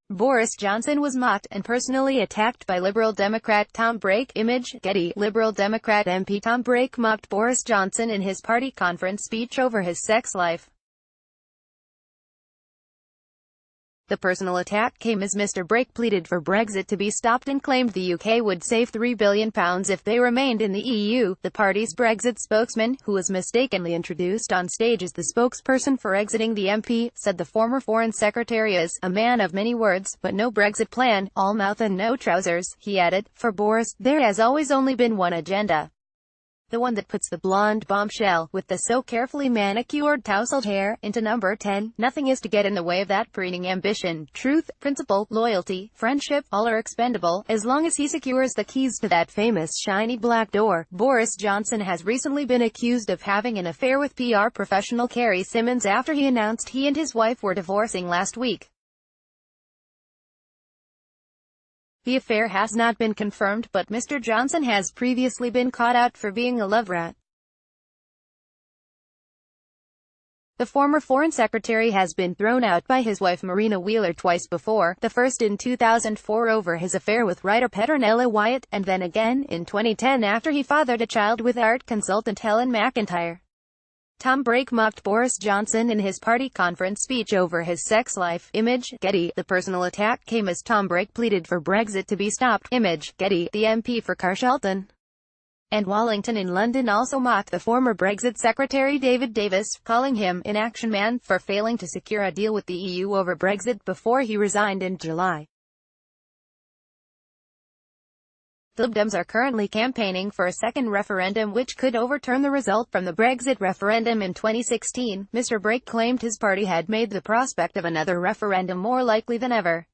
Boris Johnson was mocked and personally attacked by Liberal Democrat Tom Brake. Image, Getty. Liberal Democrat MP Tom Brake mocked Boris Johnson in his party conference speech over his sex life. The personal attack came as Mr. Brake pleaded for Brexit to be stopped and claimed the UK would save £3 billion if they remained in the EU. The party's Brexit spokesman, who was mistakenly introduced on stage as the spokesperson for exiting the MP, said the former Foreign Secretary is a man of many words, but no Brexit plan, all mouth and no trousers. He added, "For Boris, there has always only been one agenda. The one that puts the blonde bombshell, with the so carefully manicured tousled hair, into number 10. Nothing is to get in the way of that preening ambition. Truth, principle, loyalty, friendship, all are expendable, as long as he secures the keys to that famous shiny black door." Boris Johnson has recently been accused of having an affair with PR professional Kerry Simmons after he announced he and his wife were divorcing last week. The affair has not been confirmed, but Mr. Johnson has previously been caught out for being a love rat. The former Foreign Secretary has been thrown out by his wife Marina Wheeler twice before, the first in 2004 over his affair with writer Petronella Wyatt, and then again in 2010 after he fathered a child with art consultant Helen McIntyre. Tom Brake mocked Boris Johnson in his party conference speech over his sex life. Image, Getty. The personal attack came as Tom Brake pleaded for Brexit to be stopped. Image, Getty. The MP for Carshalton and Wallington in London also mocked the former Brexit Secretary David Davis, calling him an action man for failing to secure a deal with the EU over Brexit before he resigned in July. The Lib Dems are currently campaigning for a second referendum which could overturn the result from the Brexit referendum in 2016. Mr. Brake claimed his party had made the prospect of another referendum more likely than ever.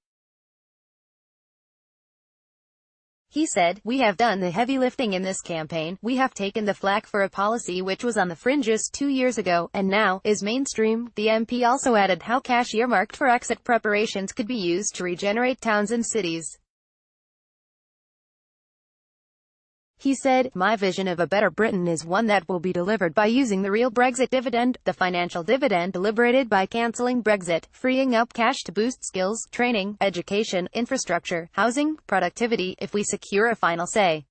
He said, "We have done the heavy lifting in this campaign. We have taken the flak for a policy which was on the fringes 2 years ago, and now is mainstream." The MP also added how cash earmarked for exit preparations could be used to regenerate towns and cities. He said, "My vision of a better Britain is one that will be delivered by using the real Brexit dividend, the financial dividend deliberated by cancelling Brexit, freeing up cash to boost skills, training, education, infrastructure, housing, productivity, if we secure a final say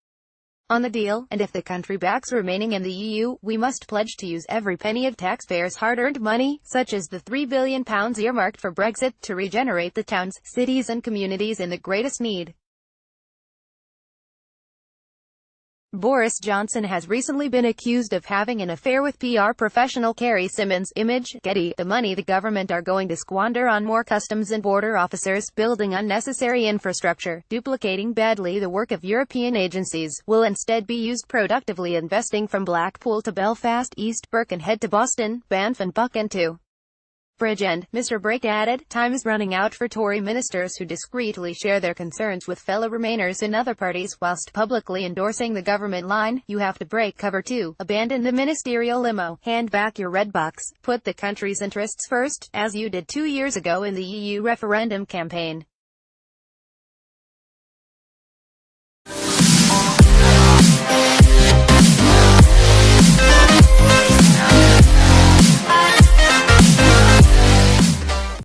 on the deal, and if the country backs remaining in the EU, we must pledge to use every penny of taxpayers' hard-earned money, such as the £3 billion earmarked for Brexit, to regenerate the towns, cities and communities in the greatest need." Boris Johnson has recently been accused of having an affair with PR professional Kerry Simmons. Image, Getty. The money the government are going to squander on more customs and border officers, building unnecessary infrastructure, duplicating badly the work of European agencies, will instead be used productively, investing from Blackpool to Belfast, East Birkenhead to Boston, Banff and Buchan to Bridgend. Mr. Brake added, "Time is running out for Tory ministers who discreetly share their concerns with fellow Remainers in other parties, whilst publicly endorsing the government line. You have to break cover too. Abandon the ministerial limo. Hand back your red box. Put the country's interests first, as you did 2 years ago in the EU referendum campaign."